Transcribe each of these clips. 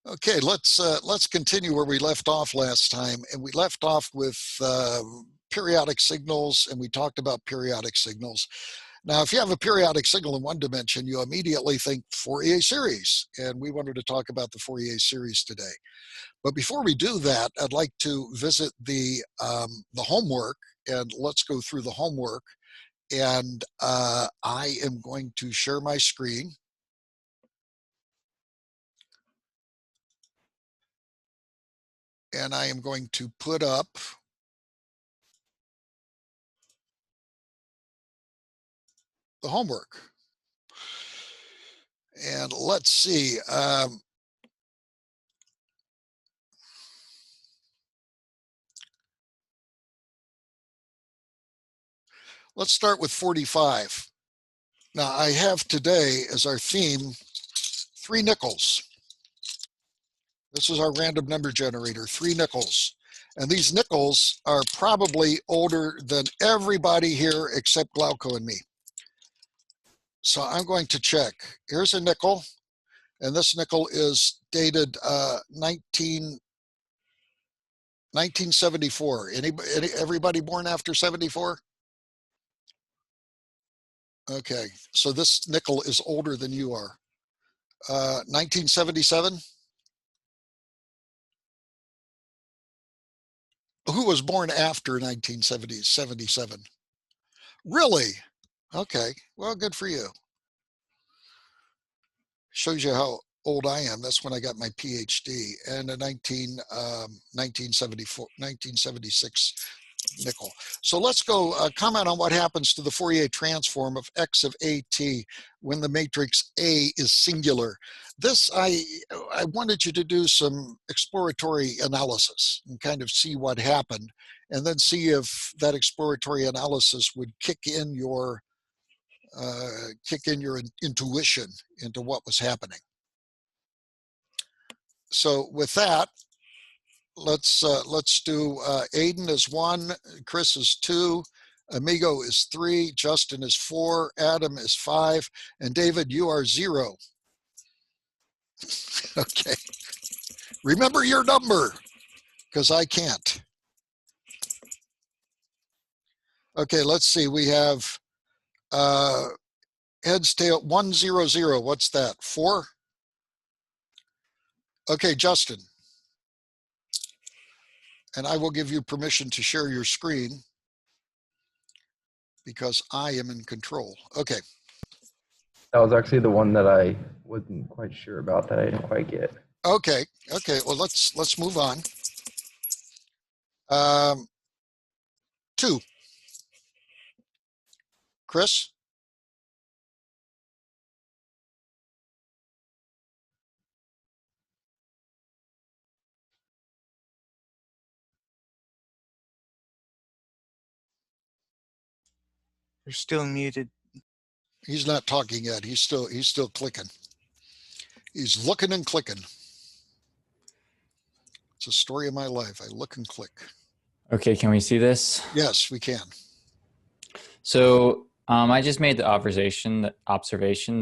Okay, let's continue where we left off last time, and we left off with periodic signals, and we talked about periodic signals. Now, if you have a periodic signal in one dimension, you immediately think Fourier series, and we wanted to talk about the Fourier series today. But before we do that, I'd like to visit the homework, and let's go through the homework. And I am going to share my screen. And I am going to put up the homework. And let's see. Let's start with 45. Now, I have today as our theme 3 nickels. This is our random number generator, 3 nickels. And these nickels are probably older than everybody here except Glauco and me. So I'm going to check. Here's a nickel, and this nickel is dated 1974. Everybody born after 74? Okay, so this nickel is older than you are. 1977? Who was born after 1977? Really? Okay, well, good for you. Shows you how old I am. That's when I got my PhD, and a 1976 nickel. So let's go comment on what happens to the Fourier transform of x of at when the matrix A is singular. This, I wanted you to do some exploratory analysis and kind of see what happened, and then see if that exploratory analysis would kick in your intuition into what was happening. So with that, let's do Aiden is 1, Chris is 2, Amigo is 3, Justin is 4, Adam is 5, and David, you are 0. Okay. Remember your number, because I can't. Okay, let's see. We have heads, tail, 1, 0, 0. What's that? 4? Okay, Justin. And I will give you permission to share your screen because I am in control. Okay. That was actually the one that I wasn't quite sure about, that I didn't quite get. Okay. Okay. Well, let's move on. 2. Chris? You're still muted. He's not talking yet. He's still clicking. He's looking and clicking. It's a story of my life. I look and click. Okay, can we see this? Yes, we can. So I just made the observation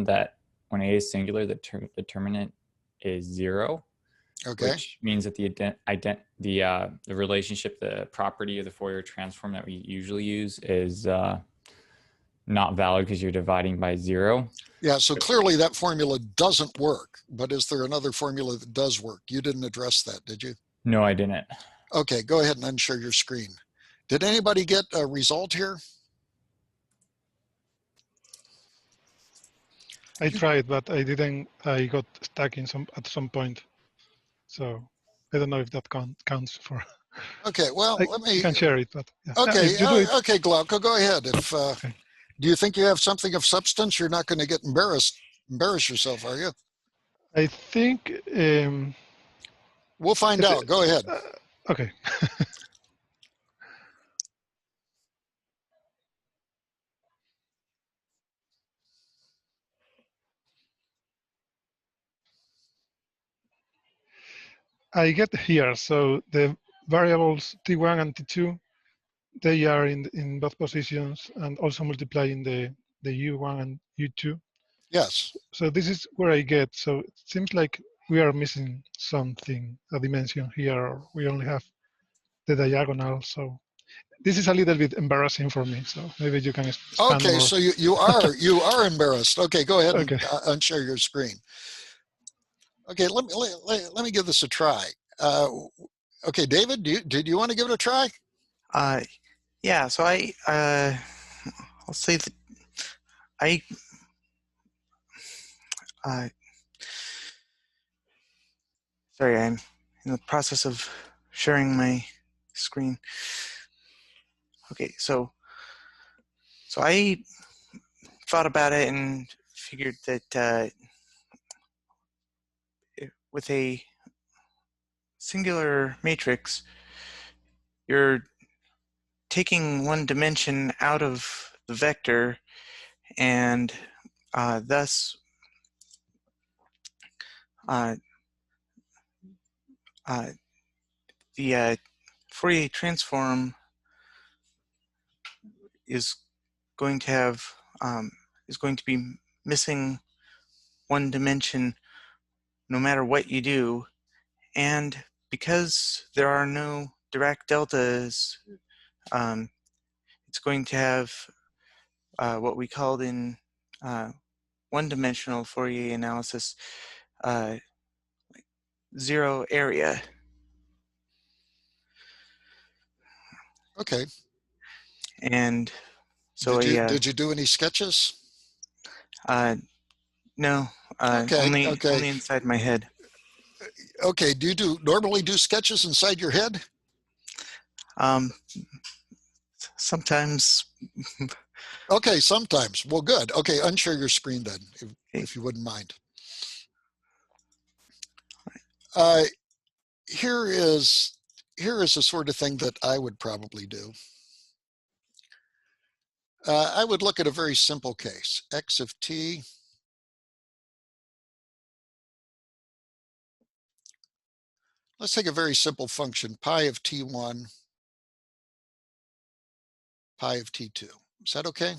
that when A is singular, the determinant is 0. Okay. Which means that the relationship, the property of the Fourier transform that we usually use is not valid because you're dividing by 0. Yeah, so clearly that formula doesn't work, but is there another formula that does work? You didn't address that, did you? No, I didn't. Okay, go ahead and unshare your screen. Did anybody get a result here? I tried, but I didn't. I got stuck in at some point. So I don't know if that counts for. Okay, well, let me. You can share it, but yeah. Okay, okay, Glauco, go ahead. If okay. Do you think you have something of substance? You're not going to get embarrass yourself, are you? I think. We'll find out. Go ahead. Okay. I get here, so the variables T1 and T2, they are in both positions and also multiplying the U1 and U2. Yes. So this is where I get. So it seems like we are missing something, a dimension here. We only have the diagonal. So this is a little bit embarrassing for me. So maybe you can expand Okay, more. so you are embarrassed. Okay, go ahead and Okay. unshare your screen. Okay, let me give this a try. Okay, David, did you want to give it a try? Yeah. So I'll say that uh, sorry, I'm in the process of sharing my screen. Okay, so I thought about it and figured that with a singular matrix, you're taking one dimension out of the vector, and thus the Fourier transform is going to have is going to be missing one dimension no matter what you do, and because there are no Dirac deltas, it's going to have what we called in one-dimensional Fourier analysis zero area. Okay. And so did you do any sketches? no, Okay. only inside my head. Okay. Do you normally do sketches inside your head? Sometimes. Okay, sometimes. Well, good. Okay, unshare your screen then, if you wouldn't mind. Here is the sort of thing that I would probably do. I would look at a very simple case, x of t. Let's take a very simple function, pi of t1, pi of t2. Is that okay?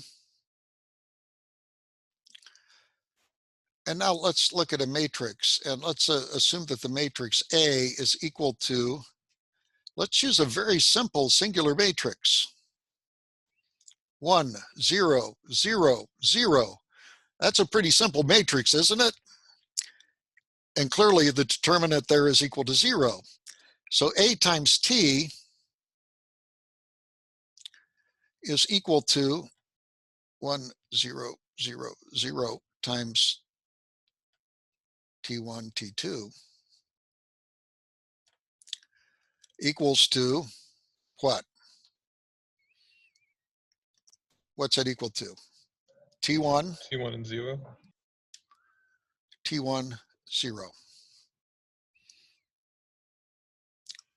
And now let's look at a matrix, and let's assume that the matrix A is equal to, let's use a very simple singular matrix. 1, 0, 0, 0. That's a pretty simple matrix, isn't it? And clearly the determinant there is equal to 0. So A times T is equal to 1, 0, 0, 0 times T1, T2 equals to what? What's that equal to? T1? T1 and 0. T1, 0.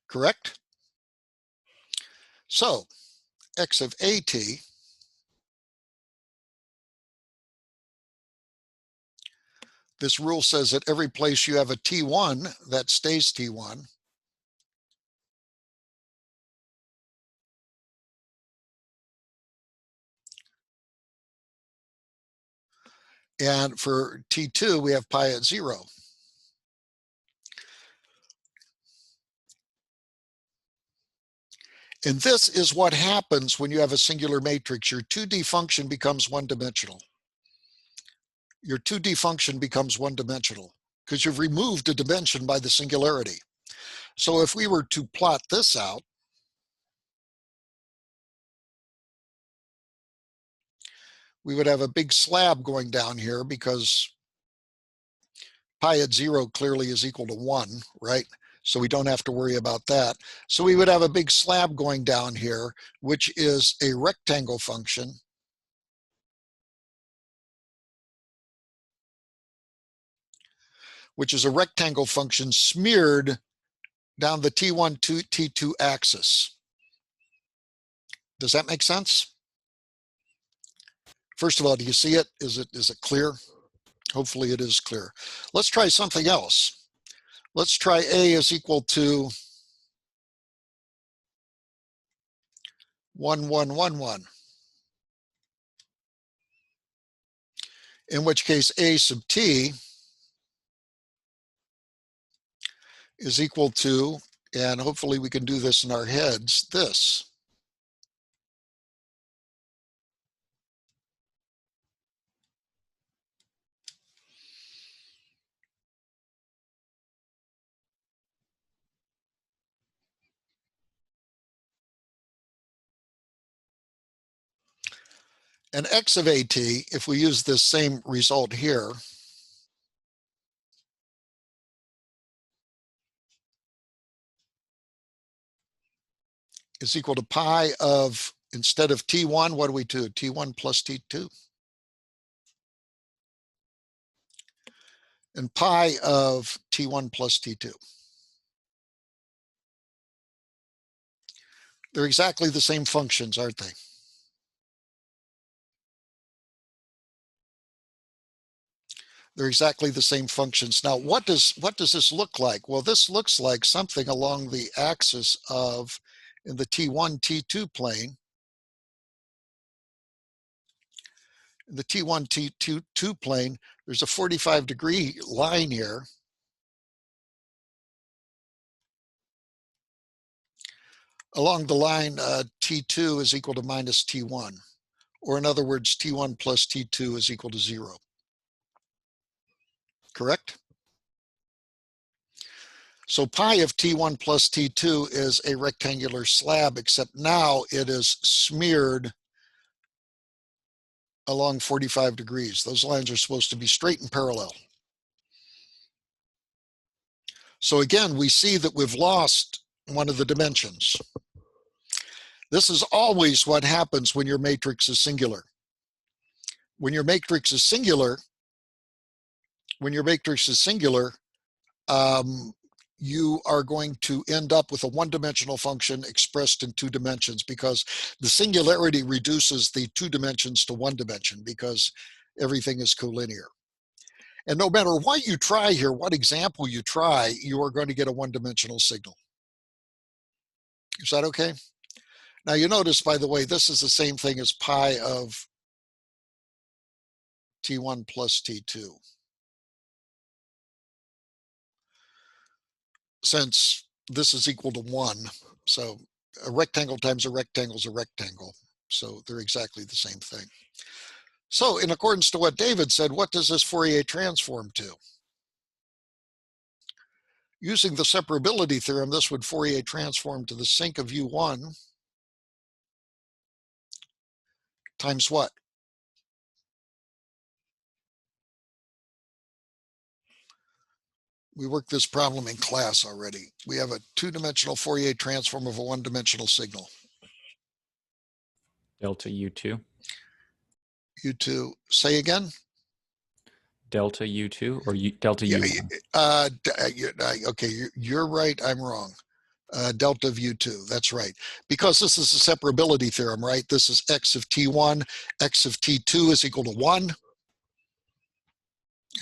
Correct? So x of AT this rule says that every place you have a T1, that stays T1. And for T2, we have pi at 0. And this is what happens when you have a singular matrix. Your 2D function becomes one-dimensional. Your 2D function becomes one-dimensional because you've removed a dimension by the singularity. So if we were to plot this out, we would have a big slab going down here because pi at 0 clearly is equal to 1, right? So we don't have to worry about that. So we would have a big slab going down here, which is a rectangle function. Which is a rectangle function smeared down the T1 to T2 axis. Does that make sense? First of all, do you see it? Is it clear? Hopefully it is clear. Let's try something else. Let's try A is equal to 1, 1, 1, 1. In which case A sub t is equal to, and hopefully we can do this in our heads, this. And x of at, if we use this same result here, is equal to pi of, instead of t1, what do we do? T1 plus t2. And pi of t1 plus t2. They're exactly the same functions, aren't they? They're exactly the same functions. Now, what does this look like? Well, this looks like something along the axis of, in the T1, T2 plane. In the T1, T2 plane, there's a 45-degree line here. Along the line, T2 is equal to minus T1. Or in other words, T1 plus T2 is equal to 0. Correct? So pi of T1 plus T2 is a rectangular slab, except now it is smeared along 45 degrees. Those lines are supposed to be straight and parallel. So again, we see that we've lost one of the dimensions. This is always what happens when your matrix is singular. When your matrix is singular, you are going to end up with a one-dimensional function expressed in 2 dimensions, because the singularity reduces the 2 dimensions to 1 dimension because everything is collinear. And no matter what you try here, what example you try, you are going to get a one-dimensional signal. Is that okay? Now you notice, by the way, this is the same thing as pi of T1 plus T2. Since this is equal to 1, so a rectangle times a rectangle is a rectangle. So they're exactly the same thing. So in accordance to what David said, what does this Fourier transform to? Using the separability theorem, this would Fourier transform to the sinc of U1 times what? We worked this problem in class already. We have a 2-dimensional Fourier transform of a 1-dimensional signal. Delta U2. U2, say again? Delta U2 or delta U1? Okay, you're right, I'm wrong. Delta of U2, that's right. Because this is a separability theorem, right? This is x of T1, x of T2 is equal to 1.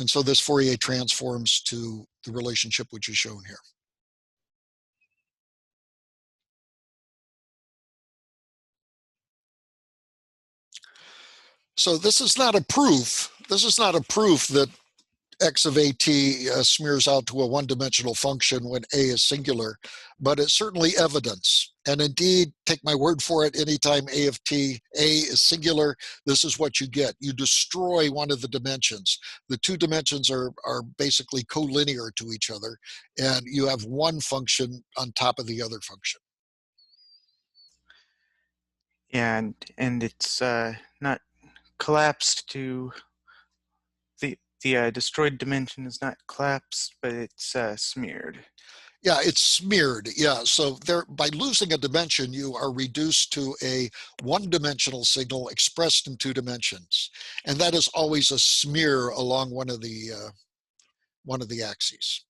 And so this Fourier transforms to the relationship which is shown here. So this is not a proof. This is not a proof that x of at smears out to a one-dimensional function when a is singular, but it's certainly evidence. And indeed, take my word for it, anytime a of t, a is singular, this is what you get. You destroy one of the dimensions. The 2 dimensions are basically collinear to each other, and you have one function on top of the other function. Yeah, and it's not collapsed to the destroyed dimension is not collapsed, but it's smeared. Yeah, it's smeared. Yeah, so there, by losing a dimension, you are reduced to a one-dimensional signal expressed in 2 dimensions, and that is always a smear along one of the axes.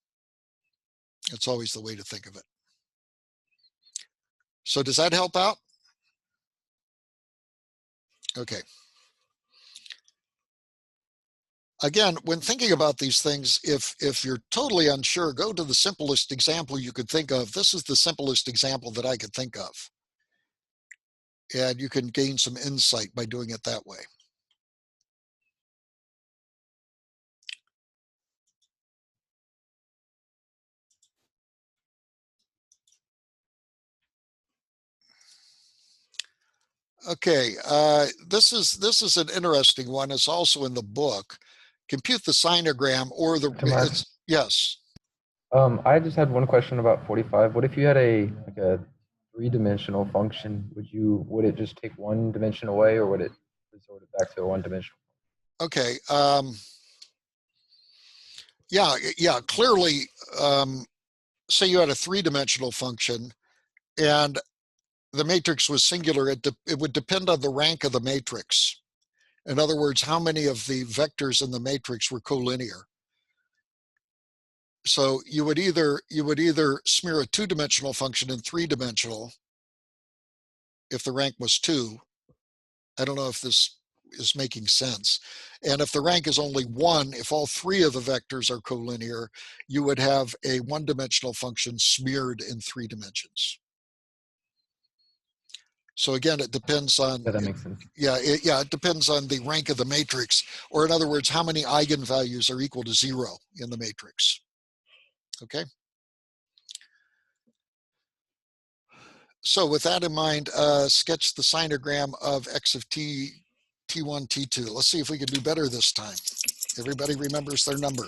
It's always the way to think of it. So does that help out? Okay. Again, when thinking about these things, if you're totally unsure, go to the simplest example you could think of. This is the simplest example that I could think of. And you can gain some insight by doing it that way. Okay, this is an interesting one. It's also in the book. Compute the sinogram or the Tomas? yes. I just had one question about 45. What if you had a three-dimensional function? Would it just take one dimension away, or would it resort it back to a one-dimensional? Okay. Yeah. Clearly, say you had a three-dimensional function, and the matrix was singular. It would depend on the rank of the matrix. In other words, how many of the vectors in the matrix were collinear. So you would either smear a two-dimensional function in three-dimensional if the rank was 2. I don't know if this is making sense. And if the rank is only 1, if all 3 of the vectors are collinear, you would have a one-dimensional function smeared in 3 dimensions. So again, it depends on, Yeah, that makes sense. it depends on the rank of the matrix, or in other words, how many eigenvalues are equal to 0 in the matrix. Okay. So with that in mind, sketch the sinogram of x of t, t1, t2. Let's see if we can do better this time. Everybody remembers their number.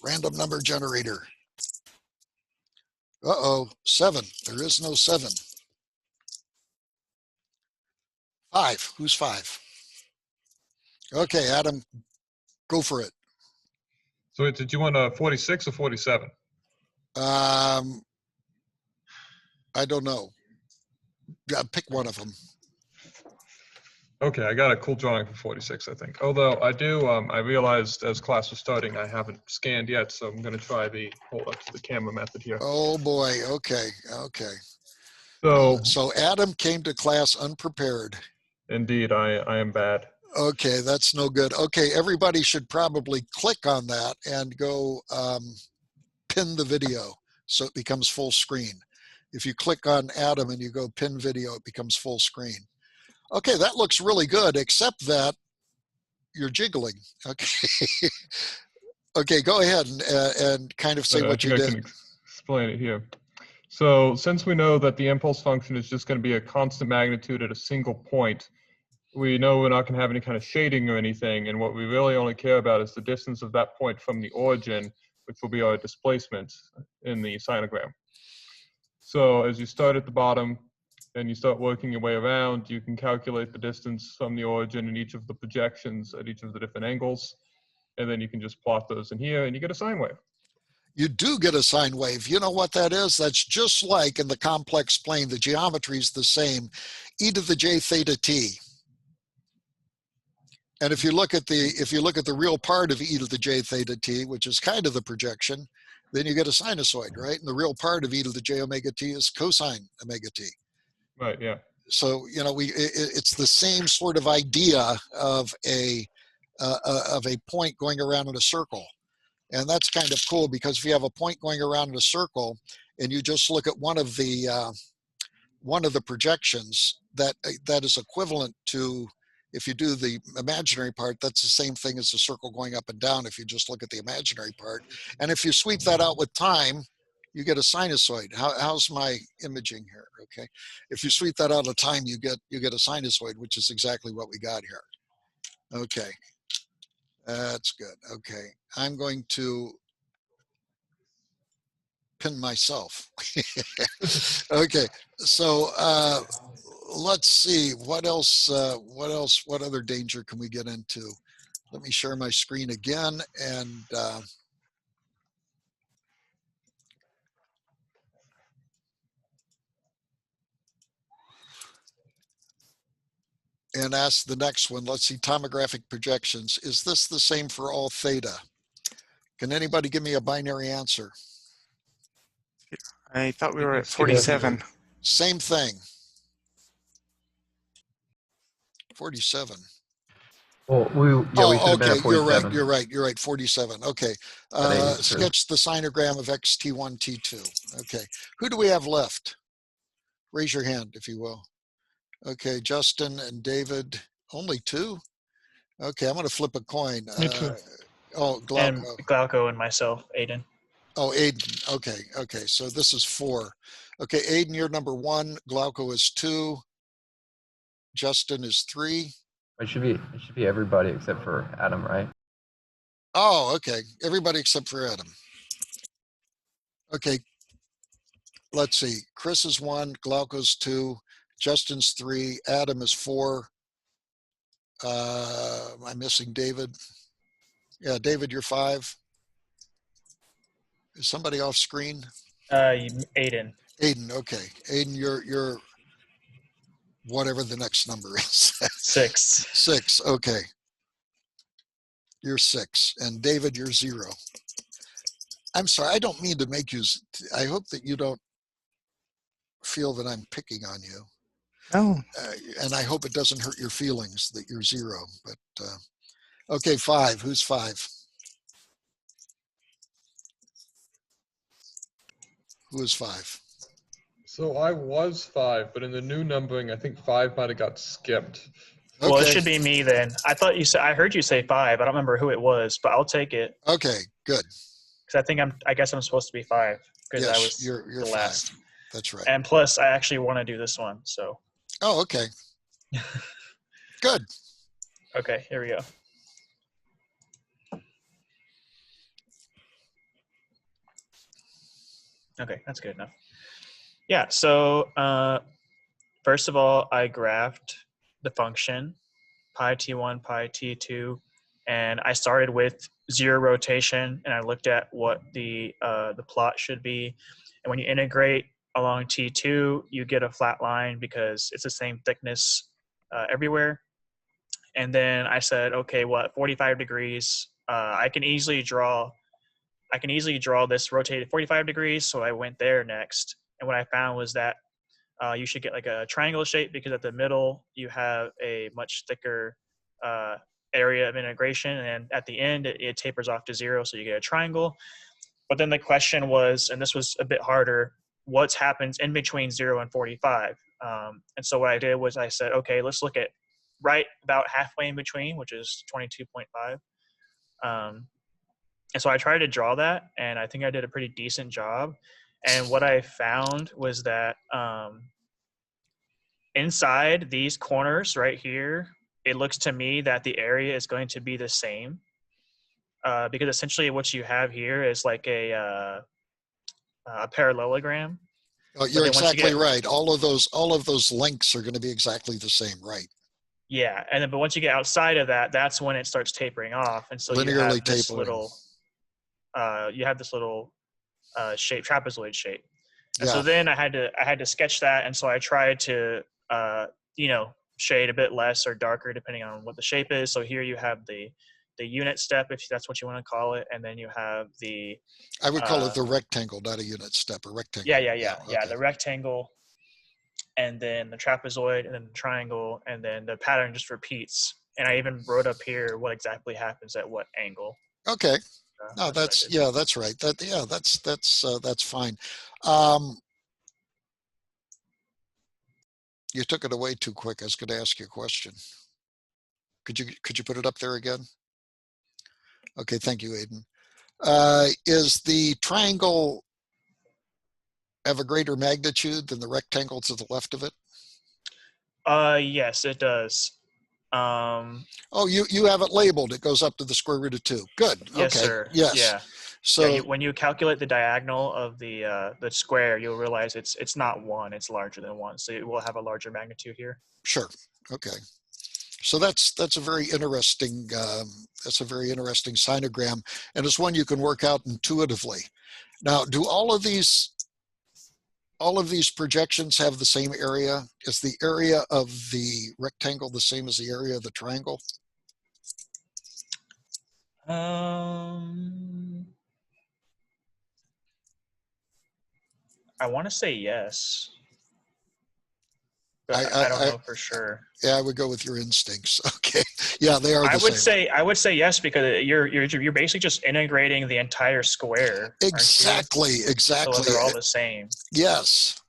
Random number generator. Uh-oh, 7. There is no 7. 5. Who's 5? Okay, Adam, go for it. So did you want a 46 or 47? I don't know. Yeah, pick one of them. Okay, I got a cool drawing for 46, I think. Although I do, I realized as class was starting, I haven't scanned yet, so I'm going to try the hold up to the camera method here. Oh boy. Okay. So So Adam came to class unprepared. indeed, I am bad. Okay, that's no good. Okay, everybody should probably click on that and go pin the video so it becomes full screen. If you click on Adam and you go pin video, it becomes full screen. Okay, that looks really good, except that you're jiggling. Okay. Okay, go ahead and kind of say what you I did. can explain it here. So since we know that the impulse function is just going to be a constant magnitude at a single point, we know we're not going to have any kind of shading or anything, and what we really only care about is the distance of that point from the origin, which will be our displacement in the sinogram. So as you start at the bottom and you start working your way around, you can calculate the distance from the origin in each of the projections at each of the different angles, and then you can just plot those in here and you get a sine wave. You do get a sine wave. You know what that is? That's just like in the complex plane, the geometry is the same, e to the j theta t. And if you look at the real part of e to the j theta t, which is kind of the projection, then you get a sinusoid, right? And the real part of e to the j omega t is cosine omega t. Right, yeah. So, you know, it's the same sort of idea of a point going around in a circle. And that's kind of cool, because if you have a point going around in a circle and you just look at one of the projections, that is equivalent to, if you do the imaginary part, that's the same thing as the circle going up and down if you just look at the imaginary part. And if you sweep that out with time, you get a sinusoid. How's my imaging here? Okay. If you sweep that out of time, you get a sinusoid, which is exactly what we got here. Okay. That's good. Okay. I'm going to pin myself. Okay. So let's see what else. What other danger can we get into? Let me share my screen again and ask the next one. Let's see, tomographic projections. Is this the same for all theta? Can anybody give me a binary answer? I thought we were at Just give us- 47. Same thing. 47. Well, we should have been okay. at 47. You're right. 47. Okay. Sketch the sinogram of x, t1, t2. Okay. Who do we have left? Raise your hand, if you will. Okay. Justin and David. Only 2? Okay. I'm going to flip a coin. Me too. Glauco. And Glauco and myself, Aiden. Oh, Aiden. Okay. So this is 4. Okay. Aiden, you're number 1. Glauco is 2. Justin is 3. It should be everybody except for Adam, right? Oh, okay. Everybody except for Adam. Okay. Let's see. Chris is 1, Glauco's 2, Justin's 3, Adam is 4. Am I missing David? Yeah, David, you're 5. Is somebody off screen? Aiden. Aiden, okay. Aiden, you're whatever the next number is. 6. 6, okay. You're 6. And David, you're 0. I'm sorry, I don't mean to make you, I hope that you don't feel that I'm picking on you. Oh, And I hope it doesn't hurt your feelings that you're 0. But okay, 5. Who's 5? Who is 5? So I was 5, but in the new numbering, I think 5 might have got skipped. Okay. Well, it should be me then. I heard you say 5. I don't remember who it was, but I'll take it. Okay, good. Because I guess I'm supposed to be 5 because Yes, I was you're the 5. last. That's right. And plus, I actually want to do this one. So. Oh, okay. Good. Okay, here we go. Okay, that's good enough. Yeah, so first of all, I graphed the function pi t1, pi t2, and I started with 0 rotation, and I looked at what the plot should be. And when you integrate along t2, you get a flat line because it's the same thickness everywhere. And then I said, okay, well, at 45 degrees, I can easily draw this rotated 45 degrees. So I went there next. And what I found was that you should get like a triangle shape because at the middle, you have a much thicker area of integration. And at the end, it tapers off to 0. So you get a triangle. But then the question was, and this was a bit harder, what happens in between 0 and 45? And so what I did was I said, okay, let's look at right about halfway in between, which is 22.5. And so I tried to draw that, and I think I did a pretty decent job. And what I found was that inside these corners right here, it looks to me that the area is going to be the same because essentially what you have here is like a parallelogram. Oh, you're exactly right. All of those lengths are going to be exactly the same, right? Yeah, and then but once you get outside of that, that's when it starts tapering off, and so Linearly you have this tapering. little shape, trapezoid shape. And Yeah. so then I had to sketch that, and so I tried to shade a bit less or darker depending on what the shape is. So here you have the unit step, if that's what you want to call it, and then you have the I would call it the rectangle, not a unit step, a rectangle. Yeah, Okay. the rectangle, and then the trapezoid, and then the triangle, and then the pattern just repeats. And I even wrote up here what exactly happens at what angle. Okay. No, that's right. That's fine. You took it away too quick. I was going to ask you a question. Could you put it up there again? Okay, thank you, Aiden. Is the triangle have a greater magnitude than the rectangle to the left of it? Yes, it does. Oh, you have it labeled. It goes up to the square root of 2. Good. Yes, okay. sir. Yes. Yeah. So yeah, when you calculate the diagonal of the square, you'll realize it's not 1; it's larger than 1. So it will have a larger magnitude here. Sure. Okay. So that's a very interesting Synogram, and it's one you can work out intuitively. Now, do all of these projections have the same area? Is the area of the rectangle the same as the area of the triangle? I want to say yes, but I don't know for sure. Yeah, I would go with your instincts. Okay. Yeah, they are the same. I would say yes because you're basically just integrating the entire square. Exactly. So they're all the same. Yes.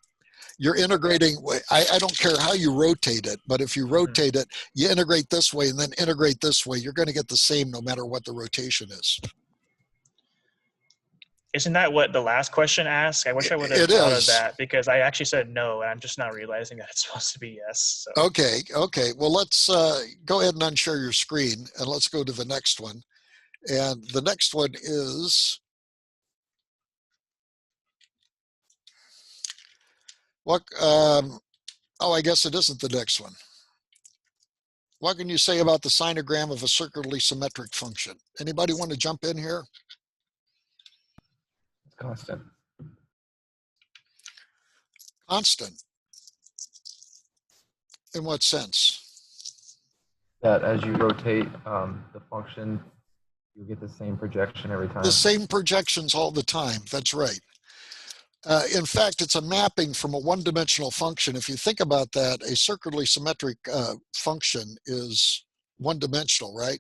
You're integrating. I don't care how you rotate it, but if you rotate it, you integrate this way and then integrate this way, you're going to get the same no matter what the rotation is. Isn't that what the last question asked? I wish I would have It thought of is. that because I actually said no, and I'm just not realizing that it's supposed to be yes. So. Okay, okay. Well, let's go ahead and unshare your screen, and let's go to the next one. And the next one is, what? Oh, I guess it isn't the next one. What can you say about the sinogram of a circularly symmetric function? Anybody want to jump in here? It's constant. Constant. In what sense? That as you rotate the function, you get the same projection every time. The same projections all the time. That's right. In fact, it's a mapping from a one-dimensional function. If you think about that, a circularly symmetric function is one-dimensional, right?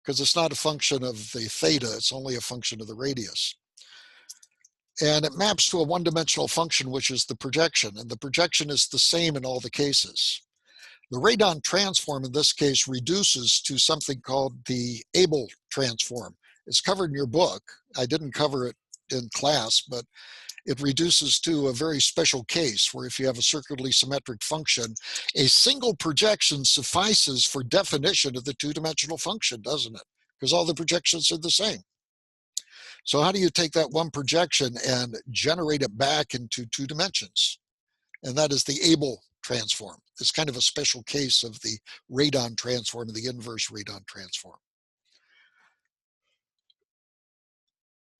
Because it's not a function of the theta, it's only a function of the radius. And it maps to a one-dimensional function, which is the projection, and the projection is the same in all the cases. The radon transform in this case reduces to something called the Abel transform. It's covered in your book. I didn't cover it in class, but it reduces to a very special case where if you have a circularly symmetric function, a single projection suffices for definition of the two-dimensional function, doesn't it? Because all the projections are the same. So how do you take that one projection and generate it back into two dimensions? And that is the Abel transform. It's kind of a special case of the radon transform and the inverse radon transform.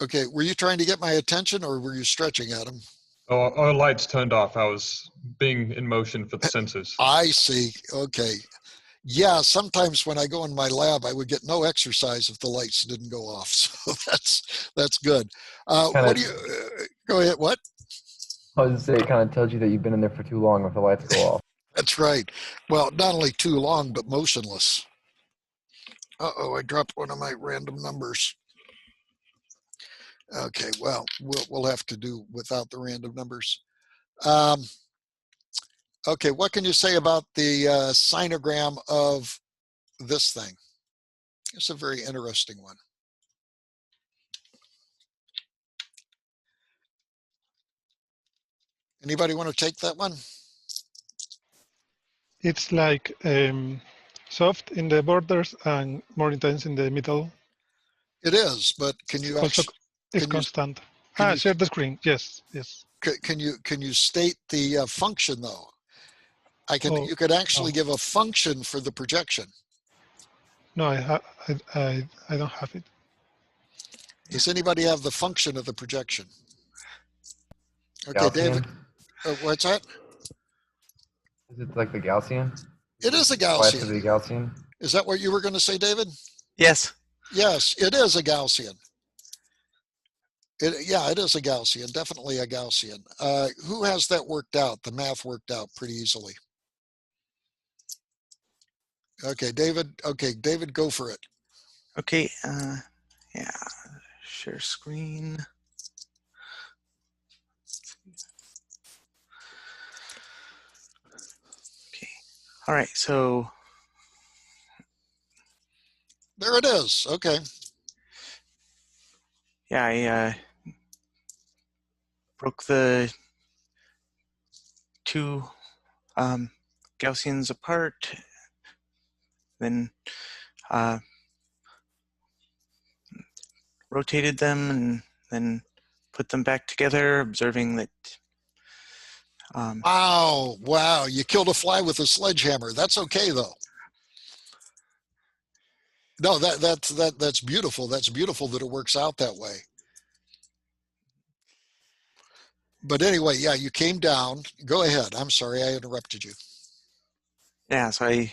Okay, were you trying to get my attention or were you stretching at him? Oh, our lights turned off. I was being in motion for the sensors. I see. Okay. Yeah, sometimes when I go in my lab, I would get no exercise if the lights didn't go off. So that's good. What do you, go ahead, what? I was going to say, it kind of tells you that you've been in there for too long if the lights go off. That's right. Well, not only too long, but motionless. Uh-oh, I dropped one of my random numbers. Okay, well, we'll have to do without the random numbers. Okay, what can you say about the sinogram of this thing? It's a very interesting one. Anybody want to take that one? It's like soft in the borders and more intense in the middle. It is, but can you Also, actually, it's can you, constant. can you- Share the screen. Yes, yes. can you state the function though? Oh, you could actually no. give a function for the projection. No, I don't have it. Does anybody have the function of the projection? Okay, Gaussian? David, what's that? Is it like the Gaussian? It is a Twice of Gaussian. the Gaussian? Is that what you were going to say, David? Yes. Yes, it is a Gaussian. Yeah, it is a Gaussian, definitely a Gaussian. Who has that worked out? The math worked out pretty easily. Okay, David. Okay, David, go for it. Okay. Yeah. Share screen. Okay. All right. So There it is. Okay. yeah, I broke the two Gaussians apart, then rotated them, and then put them back together, observing that. Wow! You killed a fly with a sledgehammer. That's okay though. No, that's beautiful. That's beautiful that it works out that way. But anyway, yeah, you came down. Go ahead. I'm sorry, I interrupted you. Yeah, so I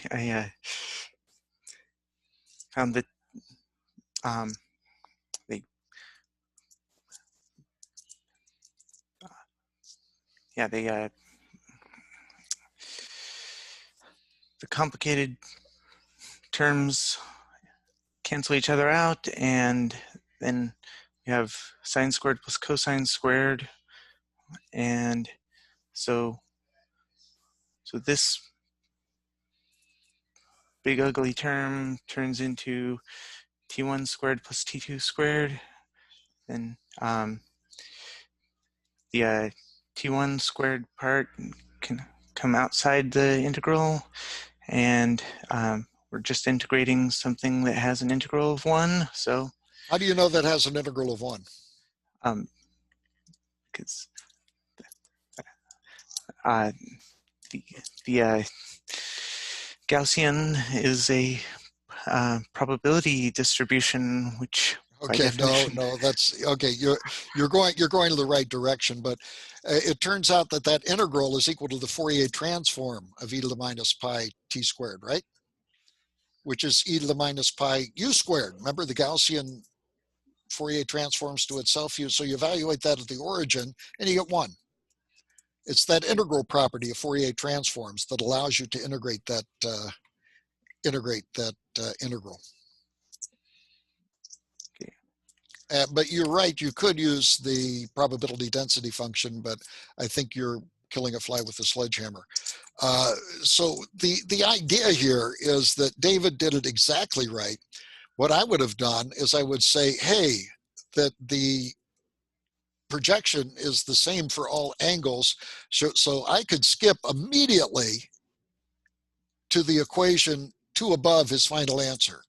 found that they the complicated terms cancel each other out, and then we have sine squared plus cosine squared, and so this big ugly term turns into t1 squared plus t2 squared, then the t1 squared part can come outside the integral, and we're just integrating something that has an integral of 1. So how do you know that has an integral of 1? Because the Gaussian is a probability distribution, which by Okay, definition, no, that's okay. You're going in the right direction, but it turns out that that integral is equal to the Fourier transform of e to the minus pi t squared, right? Which is e to the minus pi u squared. Remember, the Gaussian Fourier transforms to itself. So you evaluate that at the origin, and you get 1. It's that integral property of Fourier transforms that allows you to integrate that integral. But you're right, you could use the probability density function, but I think you're killing a fly with a sledgehammer. So the idea here is that David did it exactly right. What I would have done is I would say, hey, that the projection is the same for all angles. So I could skip immediately to the equation 2 above his final answer.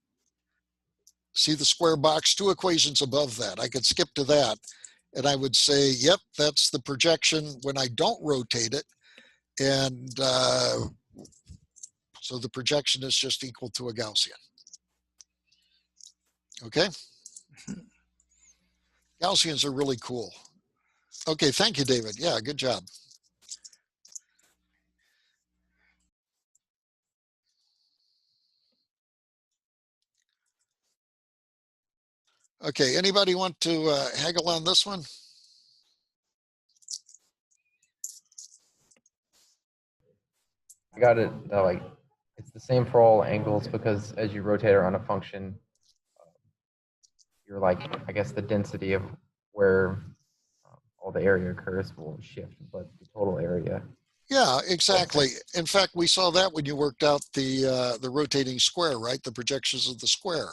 See the square box, 2 equations above that. I could skip to that, and I would say, yep, that's the projection when I don't rotate it. And so the projection is just equal to a Gaussian. Okay? Gaussians are really cool. Okay, thank you, David. Yeah, good job. Okay, anybody want to haggle on this one? I got it. Like, it's the same for all angles because as you rotate around a function, you're like, I guess the density of where all the area occurs will shift, but the total area. Yeah, exactly. In fact, we saw that when you worked out the rotating square, right? The projections of the square.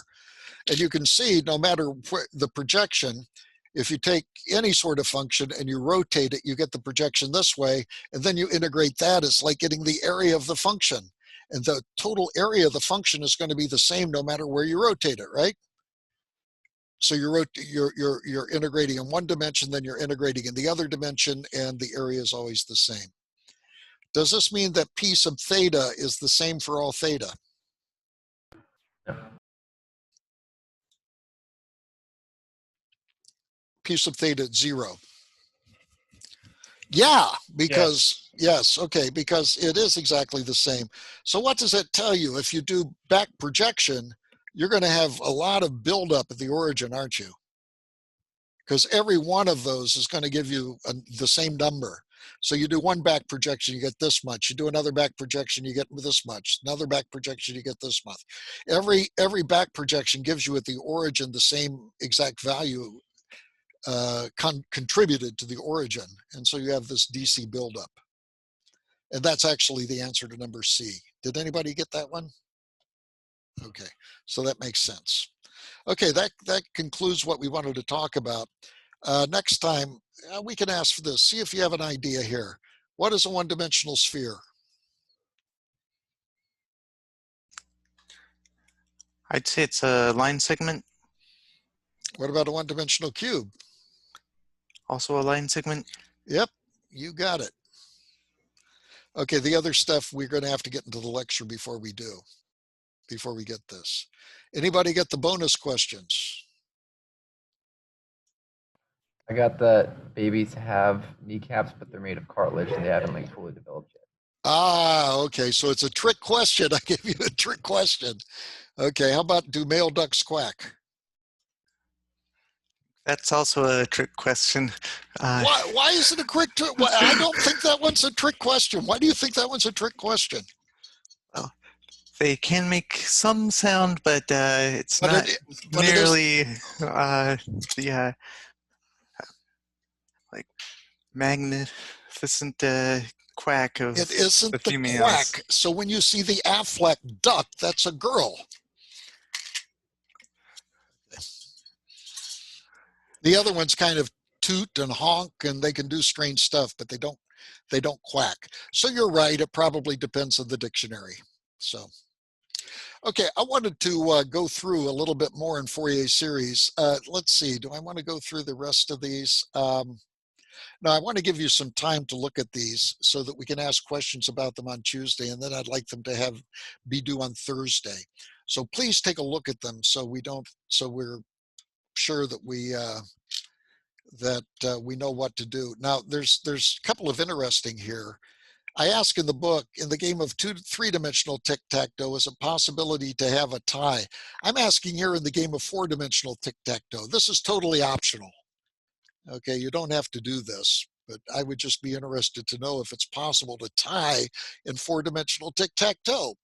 And you can see no matter the projection, if you take any sort of function and you rotate it, you get the projection this way, and then you integrate that. It's like getting the area of the function. And the total area of the function is going to be the same no matter where you rotate it, right? So you're integrating in one dimension, then you're integrating in the other dimension, and the area is always the same. Does this mean that P sub theta is the same for all theta? No. P sub theta at 0. Yeah, because, yes, okay, because it is exactly the same. So what does it tell you? If you do back projection, you're going to have a lot of buildup at the origin, aren't you? Because every one of those is going to give you the same number. So you do one back projection, you get this much. You do another back projection, you get this much. Another back projection, you get this much. Every back projection gives you at the origin the same exact value contributed to the origin. And so you have this DC buildup. And that's actually the answer to number C. Did anybody get that one? Okay, so that makes sense. Okay, that concludes what we wanted to talk about. Next time, we can ask for this. See if you have an idea here. What is a one-dimensional sphere? I'd say it's a line segment. What about a one-dimensional cube? Also a line segment. Yep, you got it. Okay, the other stuff we're going to have to get into the lecture before we get this. Anybody get the bonus questions? I got that babies have kneecaps, but they're made of cartilage and they haven't like fully developed yet. Ah, okay, so it's a trick question. I gave you a trick question. Okay, how about do male ducks quack? That's also a trick question. Why is it a trick? I don't think that one's a trick question. Why do you think that one's a trick question? Well, they can make some sound, but it's not nearly the like magnificent quack of it isn't the the females. quack. So when you see the Affleck duck, that's a girl. The other ones kind of toot and honk, and they can do strange stuff, but they don't quack. So you're right, it probably depends on the dictionary. So, okay, I wanted to go through a little bit more in Fourier series. Let's see, do I want to go through the rest of these? No, I want to give you some time to look at these so that we can ask questions about them on Tuesday, and then I'd like them to be due on Thursday. So please take a look at them so we're sure that we know what to do. Now, there's a couple of interesting here. I ask in the book, in the game of 2 to 3-dimensional tic-tac-toe, is a possibility to have a tie. I'm asking here in the game of 4-dimensional tic-tac-toe. This is totally optional. Okay, you don't have to do this, but I would just be interested to know if it's possible to tie in 4-dimensional tic-tac-toe.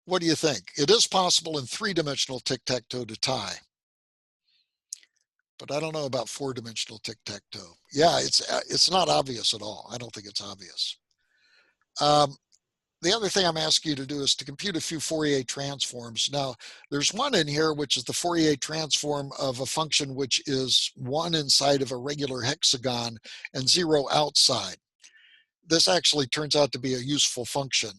What do you think? It is possible in 3-dimensional tic-tac-toe to tie, but I don't know about 4-dimensional tic-tac-toe. Yeah, it's not obvious at all. I don't think it's obvious. The other thing I'm asking you to do is to compute a few Fourier transforms. Now, there's one in here, which is the Fourier transform of a function which is 1 inside of a regular hexagon and 0 outside. This actually turns out to be a useful function.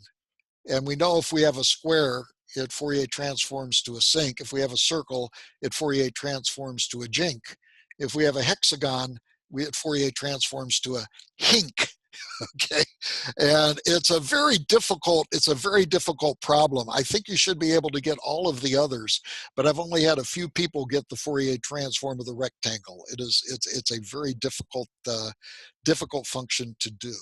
And we know if we have a square, it Fourier transforms to a sinc. If we have a circle, it Fourier transforms to a jink. If we have a hexagon, it Fourier transforms to a hink. Okay, and it's a very difficult problem. I think you should be able to get all of the others, but I've only had a few people get the Fourier transform of the rectangle. It's a very difficult function to do.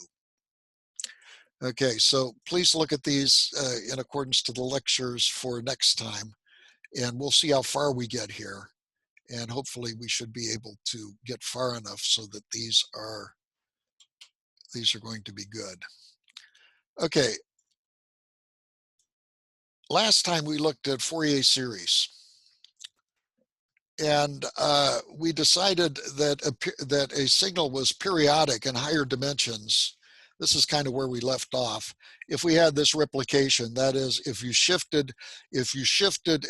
Okay, so please look at these in accordance to the lectures for next time, and we'll see how far we get here, and hopefully we should be able to get far enough so that these are going to be good. Okay. Last time we looked at Fourier series, and we decided that a signal was periodic in higher dimensions. This is kind of where we left off. If we had this replication, that is, if you shifted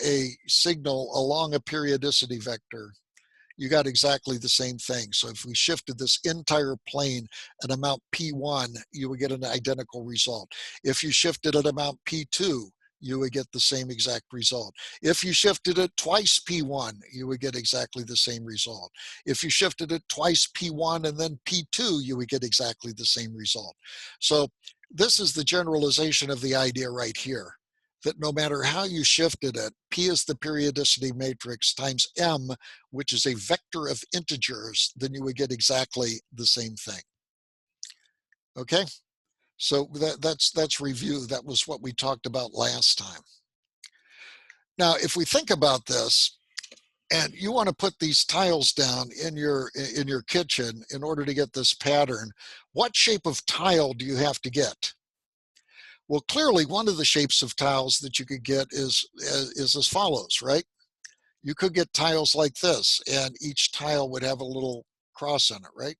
a signal along a periodicity vector, you got exactly the same thing. So if we shifted this entire plane at amount P1, you would get an identical result. If you shifted at amount P2, you would get the same exact result. If you shifted it twice P1, you would get exactly the same result. If you shifted it twice P1 and then P2, you would get exactly the same result. So this is the generalization of the idea right here, that no matter how you shifted it, P is the periodicity matrix times M, which is a vector of integers, then you would get exactly the same thing. Okay? So that's review. That was what we talked about last time. Now, if we think about this, and you want to put these tiles down in your kitchen in order to get this pattern, what shape of tile do you have to get? Well, clearly, one of the shapes of tiles that you could get is as follows, right? You could get tiles like this, and each tile would have a little cross in it, right?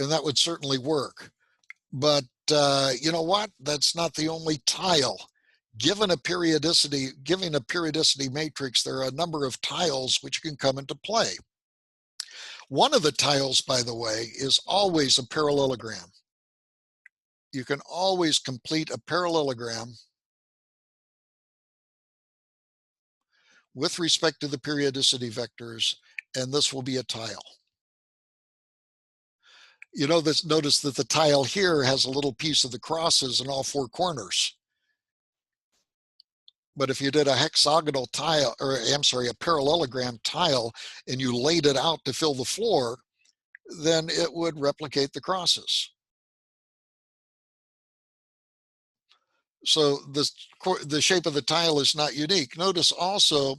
And that would certainly work. But you know what? That's not the only tile. Given a periodicity matrix, there are a number of tiles which can come into play. One of the tiles, by the way, is always a parallelogram. You can always complete a parallelogram with respect to the periodicity vectors, and this will be a tile. You know, notice that the tile here has a little piece of the crosses in all 4 corners. But if you did a hexagonal tile, or I'm sorry, a parallelogram tile, and you laid it out to fill the floor, then it would replicate the crosses. So the shape of the tile is not unique. Notice also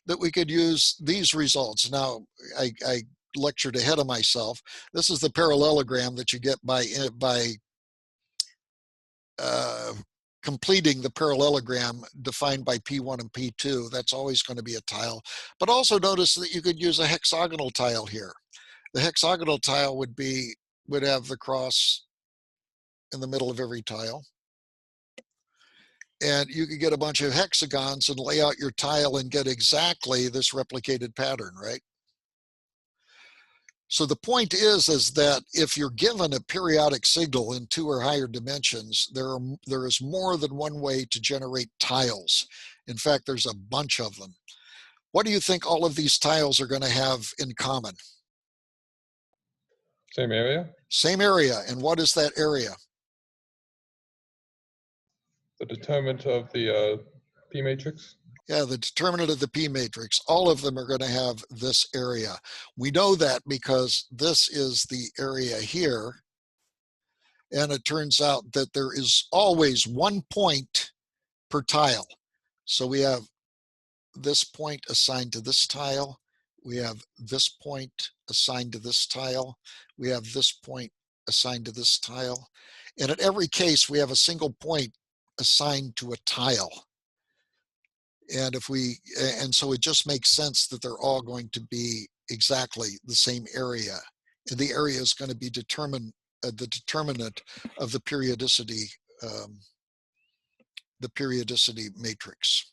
that we could use these results. Now, I lectured ahead of myself. This is the parallelogram that you get by completing the parallelogram defined by P1 and P2. That's always going to be a tile. But also notice that you could use a hexagonal tile here. The hexagonal tile would have the cross in the middle of every tile. and you could get a bunch of hexagons and lay out your tile and get exactly this replicated pattern, right? So the point is that if you're given a periodic signal in 2 or higher dimensions, there is more than one way to generate tiles. In fact, there's a bunch of them. What do you think all of these tiles are going to have in common? Same area? Same area. And what is that area? The determinant of the P matrix? Yeah, the determinant of the P matrix. All of them are going to have this area. We know that because this is the area here. And it turns out that there is always one point per tile. So we have this point assigned to this tile. We have this point assigned to this tile. We have this point assigned to this tile. And in every case, we have a single point assigned to a tile. And so it just makes sense that they're all going to be exactly the same area. And the area is going to be determined, the determinant of the periodicity matrix.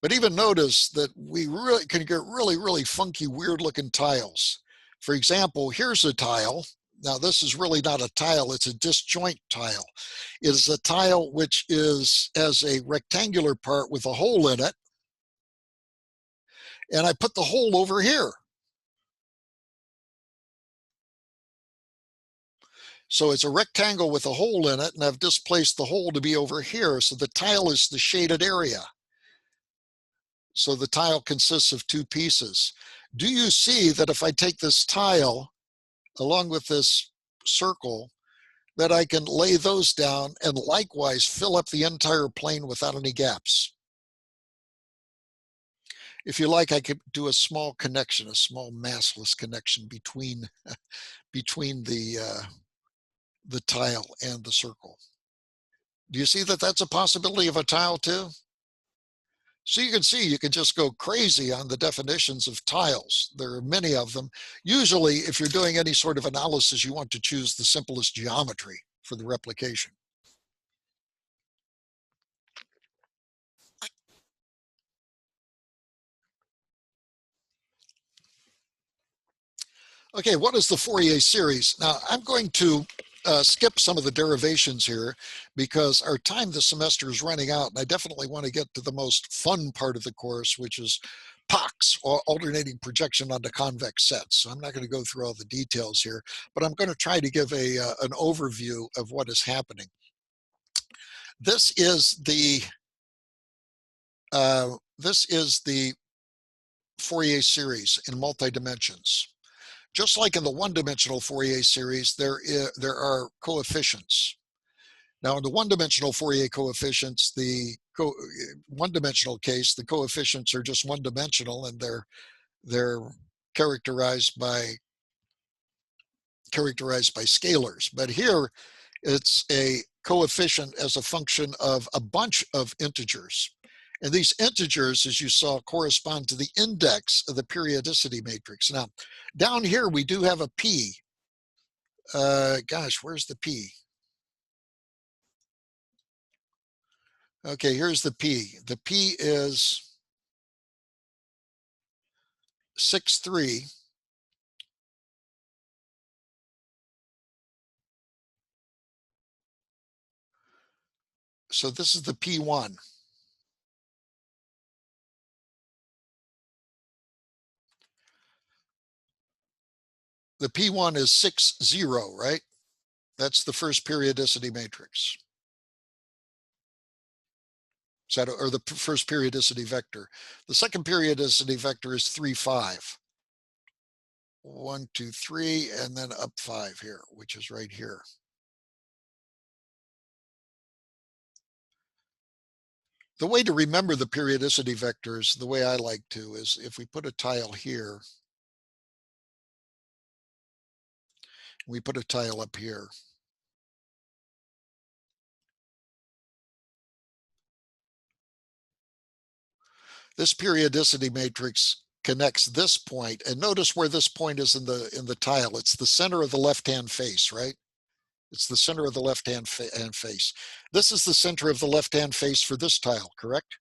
But even notice that we really can get really funky, weird looking tiles. For example, here's a tile. Now this is really not a tile, it's a disjoint tile. It is a tile which has a rectangular part with a hole in it. And I put the hole over here. So it's a rectangle with a hole in it, and I've displaced the hole to be over here. So the tile is the shaded area. So the tile consists of 2 pieces. Do you see that if I take this tile along with this circle, that I can lay those down and likewise fill up the entire plane without any gaps? If you like, I could do a small connection, a small massless connection between the tile and the circle. Do you see that that's a possibility of a tile too? So you can see, you can just go crazy on the definitions of tiles. There are many of them. Usually, if you're doing any sort of analysis, you want to choose the simplest geometry for the replication. Okay, what is the Fourier series? Now, I'm going to skip some of the derivations here because our time this semester is running out, and I definitely want to get to the most fun part of the course, which is POCs, or alternating projection onto convex sets. So I'm not going to go through all the details here, but I'm going to try to give an overview of what is happening. This is the Fourier series in multi-dimensions. Just like in the one-dimensional Fourier series, there are coefficients. Now, in the one-dimensional Fourier coefficients, one-dimensional case, the coefficients are just one-dimensional, and they're characterized by scalars. But here, it's a coefficient as a function of a bunch of integers. And these integers, as you saw, correspond to the index of the periodicity matrix. Now, down here, we do have a P. Gosh, where's the P? Okay, here's the P. The P is 6,3. So this is the P1. The P1 is 6,0, right? That's the first periodicity matrix. Or the first periodicity vector. The second periodicity vector is 3, 5. 1, 2, 3, and then up 5 here, which is right here. The way to remember the periodicity vectors, the way I like to, is if we put a tile here, we put a tile up here. This periodicity matrix connects this point, and notice where this point is in the tile. It's the center of the left-hand face, right? It's the center of the left-hand face. This is the center of the left-hand face for this tile, correct?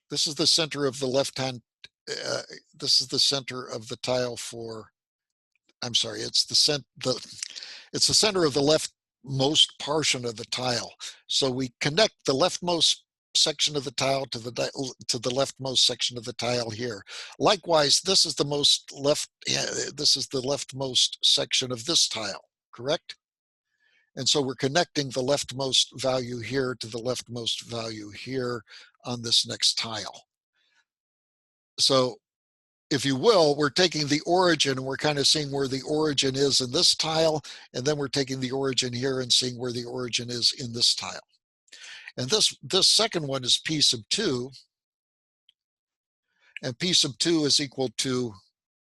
This is the center of the left-hand, this is the center of the tile for, I'm sorry, it's the center of the leftmost portion of the tile. So we connect the leftmost section of the tile to the leftmost section of the tile here. Likewise, this is the leftmost section of this tile, correct? And so we're connecting the leftmost value here to the leftmost value here on this next tile. So if you will, we're taking the origin and we're kind of seeing where the origin is in this tile, and then we're taking the origin here and seeing where the origin is in this tile. And this second one is P sub 2, and P sub 2 is equal to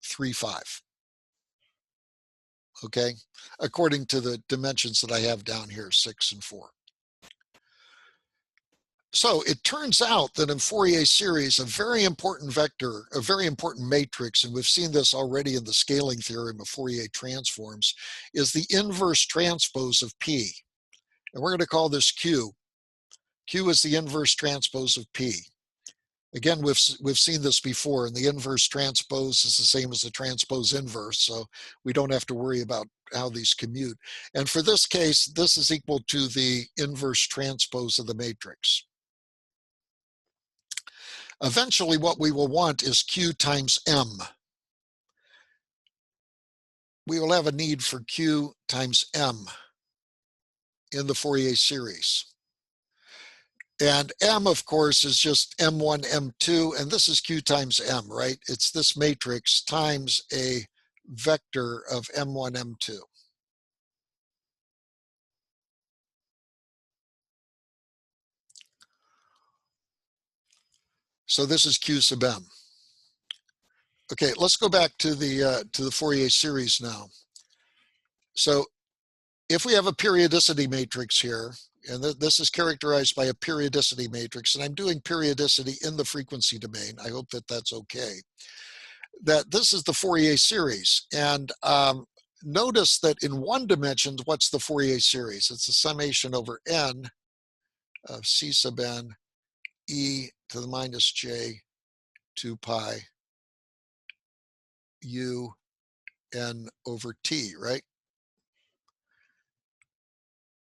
3, 5. Okay, according to the dimensions that I have down here, 6 and 4. So it turns out that in Fourier series, a very important vector, a very important matrix, and we've seen this already in the scaling theorem of Fourier transforms, is the inverse transpose of P. And we're going to call this Q. Q is the inverse transpose of P. Again, we've seen this before, and the inverse transpose is the same as the transpose inverse, so we don't have to worry about how these commute. And for this case, this is equal to the inverse transpose of the matrix. Eventually, what we will want is Q times M. We will have a need for Q times M in the Fourier series. And M, of course, is just M1, M2, and this is Q times M, right? It's this matrix times a vector of M1, M2. So this is Q sub M. Okay, let's go back to the Fourier series now. So if we have a periodicity matrix here, and this is characterized by a periodicity matrix, and I'm doing periodicity in the frequency domain. I hope that that's okay. That this is the Fourier series. And notice that in one dimension, what's the Fourier series? It's a summation over n of C sub n e to the minus j 2 pi u n over t, right?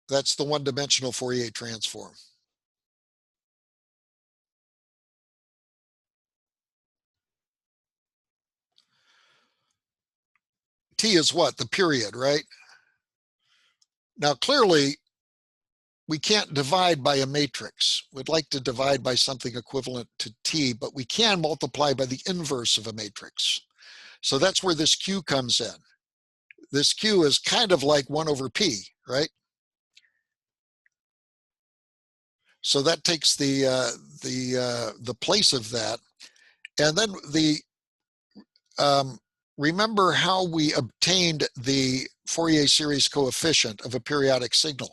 That's the one-dimensional Fourier transform. T is what? The period, right? Now, clearly, we can't divide by a matrix. We'd like to divide by something equivalent to T, but we can multiply by the inverse of a matrix. So that's where this Q comes in. This Q is kind of like 1 over P, right? So that takes the place of that. And then remember how we obtained the Fourier series coefficient of a periodic signal.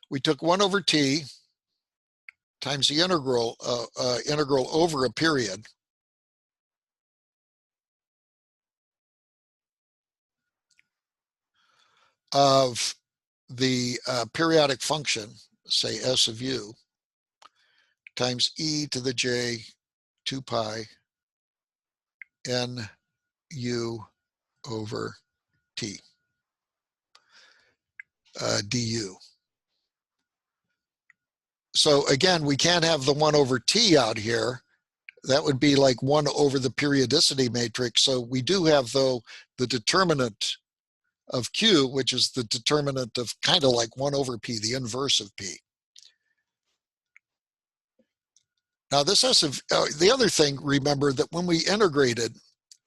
We took 1 over T times the integral over a period. Of the periodic function, say S of u, times e to the j 2 pi n u over t du. So again, we can't have the 1 over t out here. That would be like 1 over the periodicity matrix. So we do have, though, the determinant of Q, which is the determinant of kind of like 1 over P, the inverse of P. Now this has the other thing, remember that when we integrated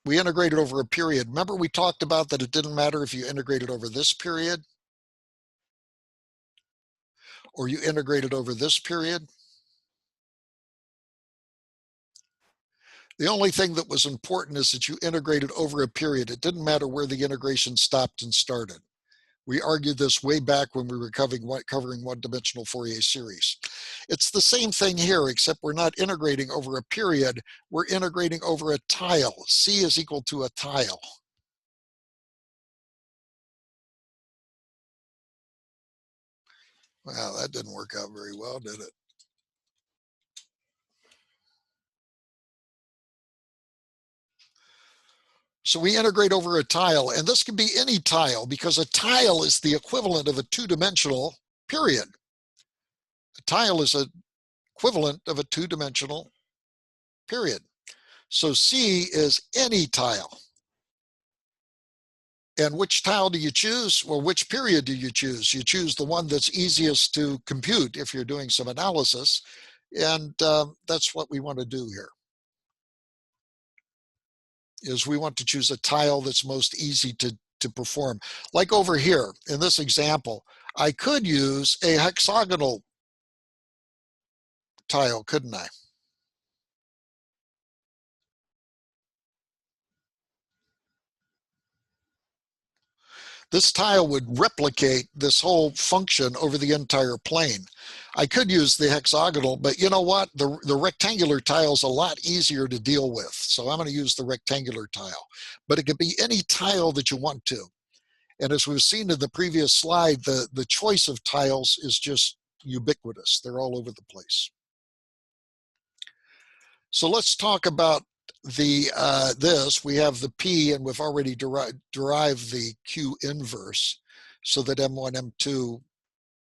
over a period. Remember we talked about that it didn't matter if you integrated over this period or you integrated over this period. The only thing that was important is that you integrated over a period. It didn't matter where the integration stopped and started. We argued this way back when we were covering one-dimensional Fourier series. It's the same thing here, except we're not integrating over a period. We're integrating over a tile. C is equal to a tile. Wow, that didn't work out very well, did it? So we integrate over a tile, and this can be any tile because a tile is the equivalent of a two-dimensional period. A tile is an equivalent of a two-dimensional period. So C is any tile. And which tile do you choose? Well, which period do you choose? You choose the one that's easiest to compute if you're doing some analysis. And that's what we want to do here, is we want to choose a tile that's most easy to perform. Like over here, in this example, I could use a hexagonal tile, couldn't I? This tile would replicate this whole function over the entire plane. I could use the hexagonal, but you know what? The rectangular tile is a lot easier to deal with. So I'm going to use the rectangular tile. But it could be any tile that you want to. And as we've seen in the previous slide, the choice of tiles is just ubiquitous. They're all over the place. So let's talk about this. We have the P, and we've already derived the Q inverse, so that M1, M2,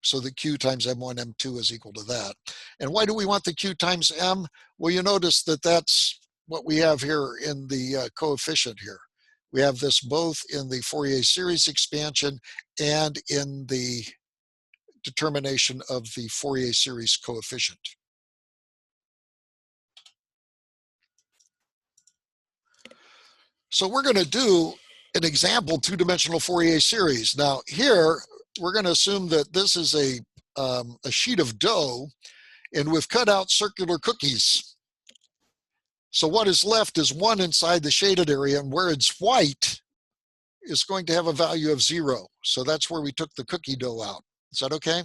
so the Q times M1, M2 is equal to that. And why do we want the Q times M? Well, you notice that that's what we have here in the coefficient here. We have this both in the Fourier series expansion and in the determination of the Fourier series coefficient. So we're going to do an example two-dimensional Fourier series. Now here, we're going to assume that this is a sheet of dough, and we've cut out circular cookies. So what is left is 1 inside the shaded area, and where it's white is going to have a value of 0. So that's where we took the cookie dough out. Is that okay?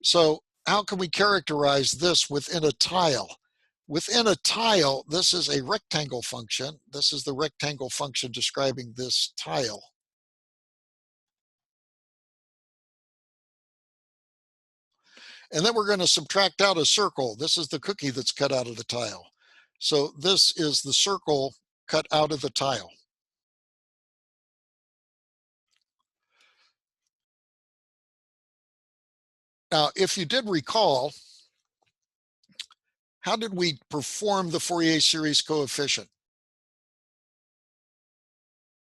So how can we characterize this within a tile? Within a tile, this is a rectangle function. This is the rectangle function describing this tile. And then we're going to subtract out a circle. This is the cookie that's cut out of the tile. So this is the circle cut out of the tile. Now, if you did recall, how did we perform the Fourier series coefficient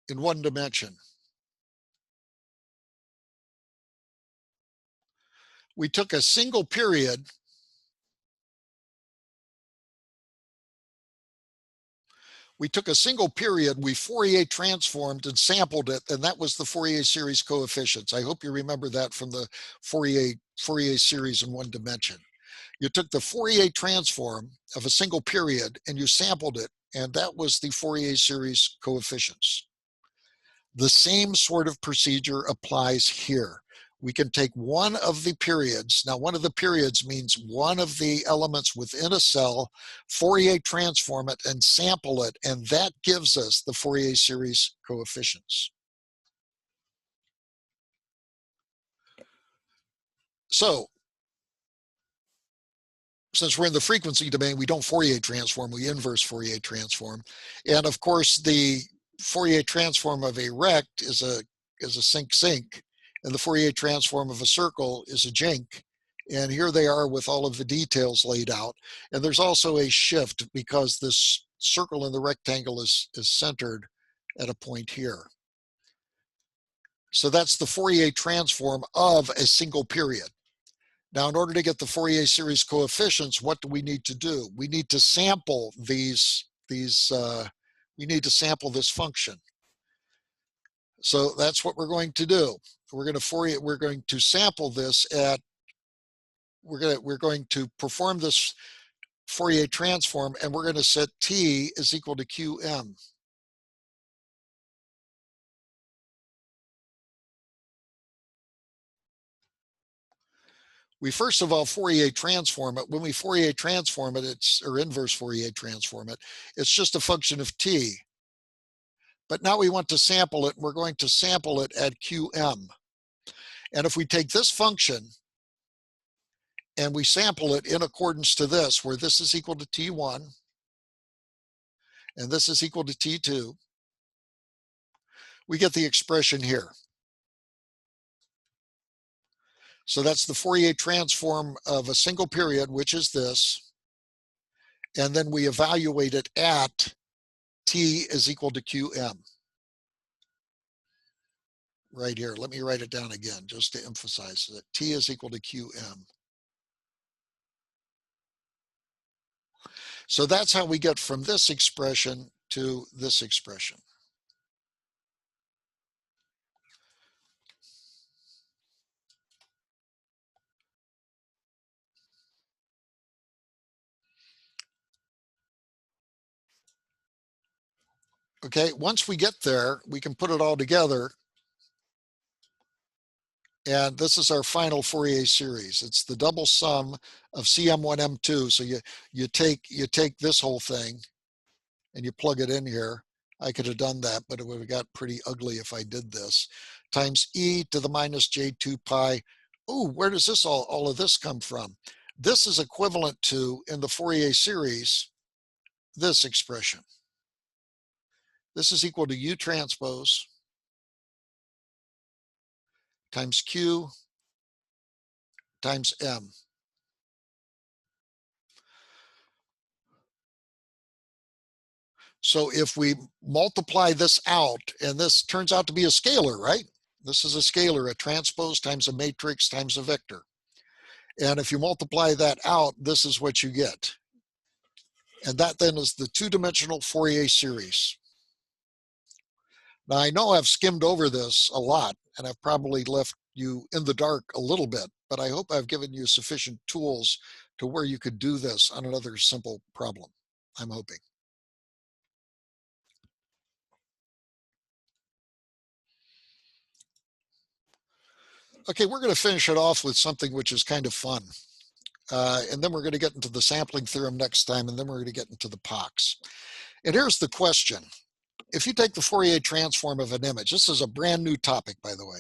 in one dimension? We took a single period we Fourier transformed and sampled it, and that was the Fourier series coefficients. I hope you remember that from the Fourier series in one dimension. You took the Fourier transform of a single period and you sampled it, and that was the Fourier series coefficients. The same sort of procedure applies here. We can take one of the periods. Now, one of the periods means one of the elements within a cell, Fourier transform it and sample it, and that gives us the Fourier series coefficients. So, since we're in the frequency domain, we don't Fourier transform, we inverse Fourier transform. And of course, the Fourier transform of a rect is a sinc-sinc, and the Fourier transform of a circle is a jinc. And here they are with all of the details laid out. And there's also a shift because this circle in the rectangle is centered at a point here. So that's the Fourier transform of a single period. Now, in order to get the Fourier series coefficients, what do we need to do? We need to sample we need to sample this function. So that's what we're going to do. We're going to sample this at, we're going to perform this Fourier transform, and we're going to set T is equal to Qm. We first of all Fourier transform it. When we Fourier transform it, or inverse Fourier transform it, it's just a function of t. But now we want to sample it, and we're going to sample it at qm. And if we take this function and we sample it in accordance to this, where this is equal to t1 and this is equal to t2, we get the expression here. So that's the Fourier transform of a single period, which is this. And then we evaluate it at t is equal to qm. Right here. Let me write it down again just to emphasize that t is equal to qm. So that's how we get from this expression to this expression. Okay, once we get there, we can put it all together. And this is our final Fourier series. It's the double sum of CM1, M2. So you take this whole thing and you plug it in here. I could have done that, but it would have got pretty ugly if I did this. Times e to the minus j2 pi. Ooh, where does this all of this come from? This is equivalent to, in the Fourier series, this expression. This is equal to U transpose times Q times M. So if we multiply this out, and this turns out to be a scalar, right? This is a scalar, a transpose times a matrix times a vector. And if you multiply that out, this is what you get. And that then is the two-dimensional Fourier series. Now, I know I've skimmed over this a lot, and I've probably left you in the dark a little bit, but I hope I've given you sufficient tools to where you could do this on another simple problem. I'm hoping. Okay, we're going to finish it off with something which is kind of fun. And then we're going to get into the sampling theorem next time, and then we're going to get into the POCs. And here's the question. If you take the Fourier transform of an image, this is a brand new topic, by the way.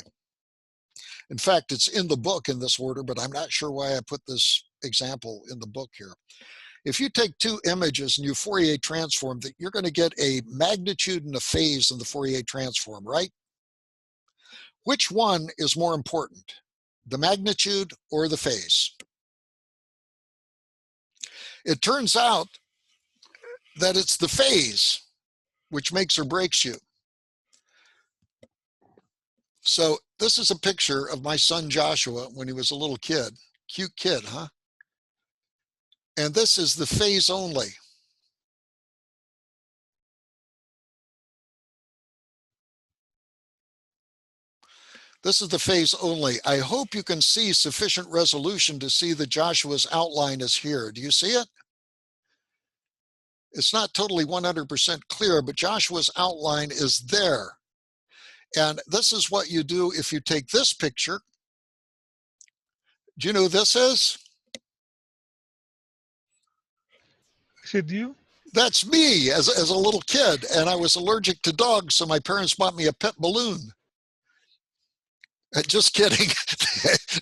In fact, it's in the book in this order, but I'm not sure why I put this example in the book here. If you take two images and you Fourier transform, that you're going to get a magnitude and a phase in the Fourier transform, right? Which one is more important, the magnitude or the phase? It turns out that it's the phase which makes or breaks you. So this is a picture of my son Joshua when he was a little kid. Cute kid, huh? And this is the phase only. This is the phase only. I hope you can see sufficient resolution to see that Joshua's outline is here. Do you see it? It's not totally 100% clear, but Joshua's outline is there. And this is what you do if you take this picture. Do you know who this is? Is it you? That's me as a little kid. And I was allergic to dogs, so my parents bought me a pet balloon. Just kidding.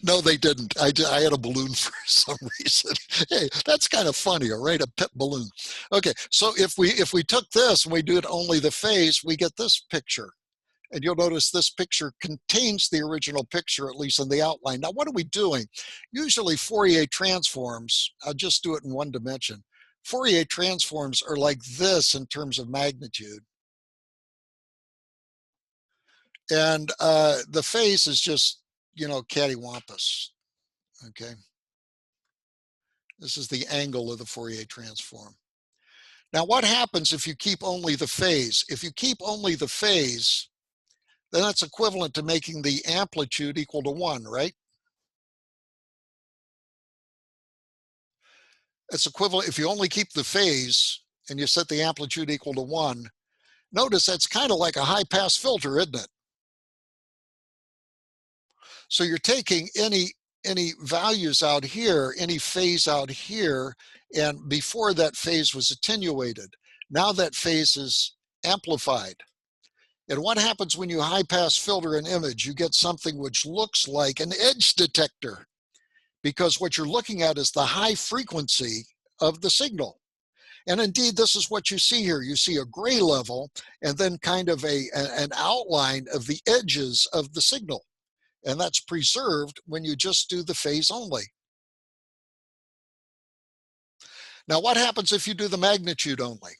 No, they didn't. I had a balloon for some reason. Hey, that's kind of funny, all right? A pet balloon. Okay, so if we took this and we did only the phase, we get this picture. And you'll notice this picture contains the original picture, at least in the outline. Now, what are we doing? Usually Fourier transforms, I'll just do it in one dimension. Fourier transforms are like this in terms of magnitude. And the phase is just, cattywampus, okay? This is the angle of the Fourier transform. Now, what happens if you keep only the phase? If you keep only the phase, then that's equivalent to making the amplitude equal to 1, right? It's equivalent, if you only keep the phase and you set the amplitude equal to 1, notice that's kind of like a high-pass filter, isn't it? So you're taking any any values out here, any phase out here, and before that phase was attenuated. Now that phase is amplified. And what happens when you high pass filter an image? You get something which looks like an edge detector, because what you're looking at is the high frequency of the signal. And indeed, this is what you see here. You see a gray level and then kind of an outline of the edges of the signal. And that's preserved when you just do the phase only. Now, what happens if you do the magnitude only?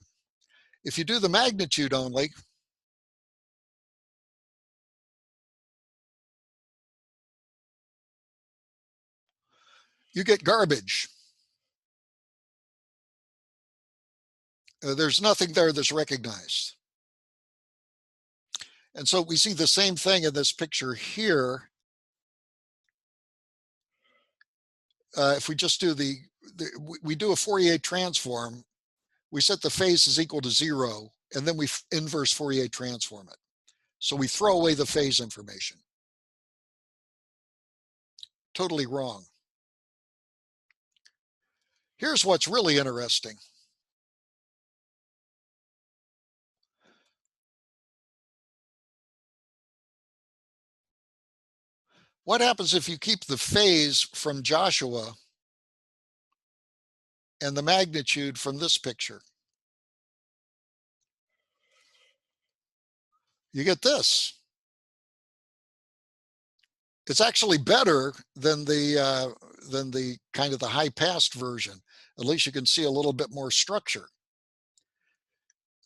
If you do the magnitude only, you get garbage. There's nothing there that's recognized. And so we see the same thing in this picture here. If we just do we do a Fourier transform, we set the phase is equal to 0, and then we inverse Fourier transform it. So we throw away the phase information. Totally wrong. Here's what's really interesting. What happens if you keep the phase from Joshua and the magnitude from this picture? You get this. It's actually better than the kind of the high passed version. At least you can see a little bit more structure.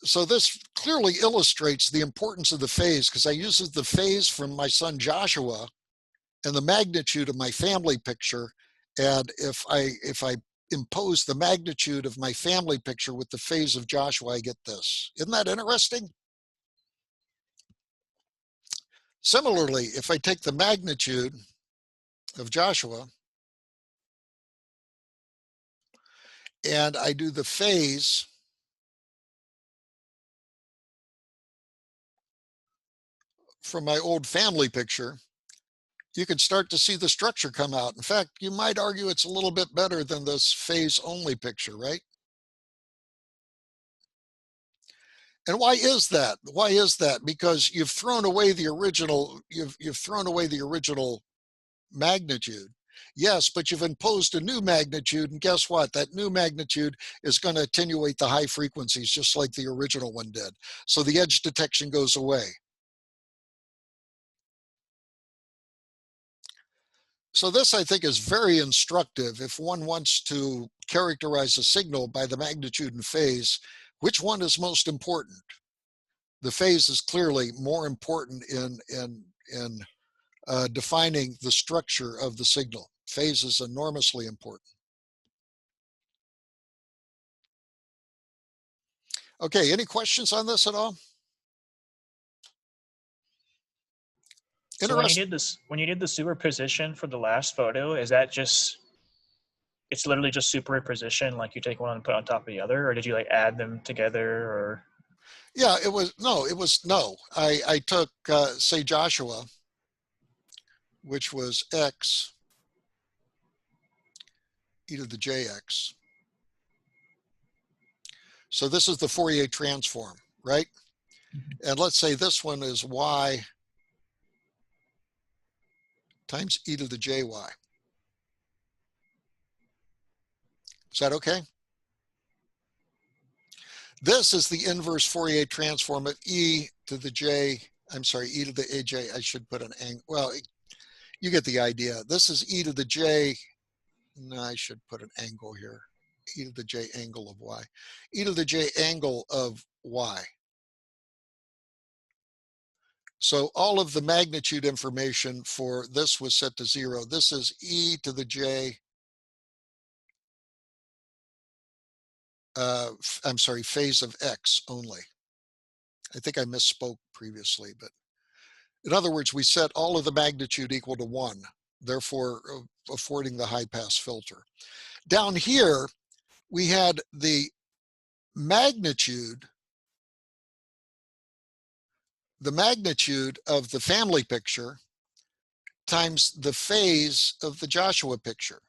So this clearly illustrates the importance of the phase, because I use the phase from my son Joshua and the magnitude of my family picture. And if I impose the magnitude of my family picture with the phase of Joshua, I get this. Isn't that interesting? Similarly, if I take the magnitude of Joshua and I do the phase from my old family picture, you can start to see the structure come out. In fact, you might argue it's a little bit better than this phase only picture, right? And why is that? Why is that? Because you've thrown away the original, you've thrown away the original magnitude. Yes, but you've imposed a new magnitude, and guess what? That new magnitude is going to attenuate the high frequencies just like the original one did. So the edge detection goes away. So this, I think, is very instructive if one wants to characterize a signal by the magnitude and phase. Which one is most important? The phase is clearly more important in defining the structure of the signal. Phase is enormously important. Okay, any questions on this at all? So when you did the superposition for the last photo, is that just, it's literally just superposition, like you take one and put on top of the other, or did you like add them together, or? Yeah, I took, say, Joshua, which was x e to the jx. So this is the Fourier transform, right? And let's say this one is y times e to the jy. Is that okay? This is the inverse Fourier transform of e to the j, I'm sorry, e to the aj. I should put an angle. Well, you get the idea. This is e to the j. No, I should put an angle here. E to the j angle of y. E to the j angle of y. So all of the magnitude information for this was set to 0. This is e to the j, I'm sorry, phase of x only. I think I misspoke previously, but in other words, we set all of the magnitude equal to 1, therefore affording the high pass filter. Down here, we had the magnitude of the family picture times the phase of the Joshua picture.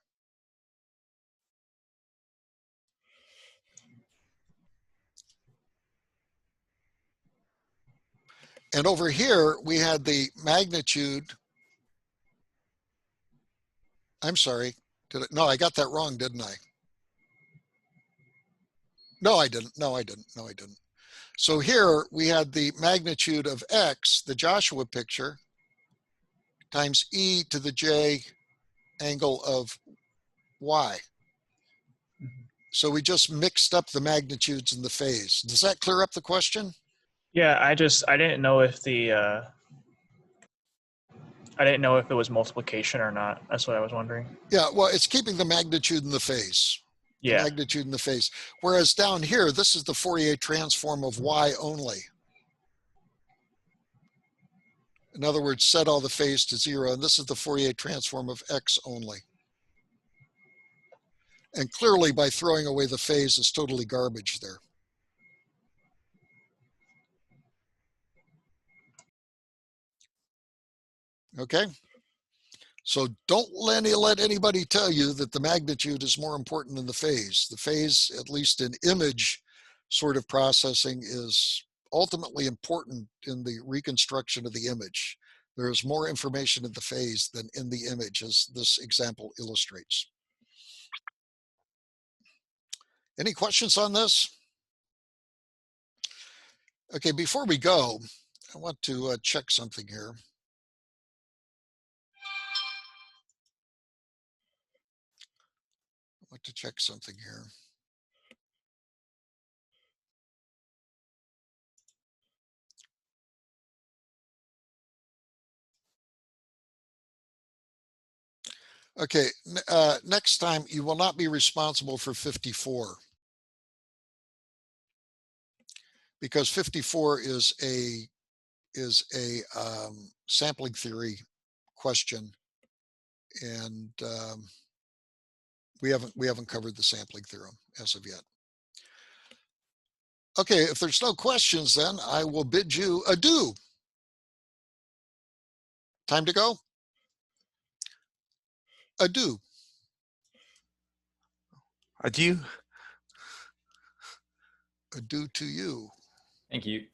And over here, we had the magnitude. I'm sorry. No, I got that wrong, didn't I? No, I didn't. No, I didn't. No, I didn't. So here we had the magnitude of X, the Joshua picture, times e to the j angle of y. So we just mixed up the magnitudes and the phase. Does that clear up the question? Yeah, I didn't know if I didn't know if it was multiplication or not. That's what I was wondering. Yeah, well, it's keeping the magnitude and the phase. Yeah. The magnitude and the phase. Whereas down here, this is the Fourier transform of y only. In other words, set all the phase to 0, and this is the Fourier transform of x only. And clearly, by throwing away the phase is totally garbage there. Okay? So don't let anybody tell you that the magnitude is more important than the phase. The phase, at least in image sort of processing, is ultimately important in the reconstruction of the image. There is more information in the phase than in the image, as this example illustrates. Any questions on this? Okay, before we go, I want to check something here. I want to check something here. Okay, next time you will not be responsible for 54. Because 54 is a sampling theory question, and we haven't covered the sampling theorem as of yet. Okay, if there's no questions, then I will bid you adieu. Time to go? Adieu. Adieu. Adieu to you. Thank you.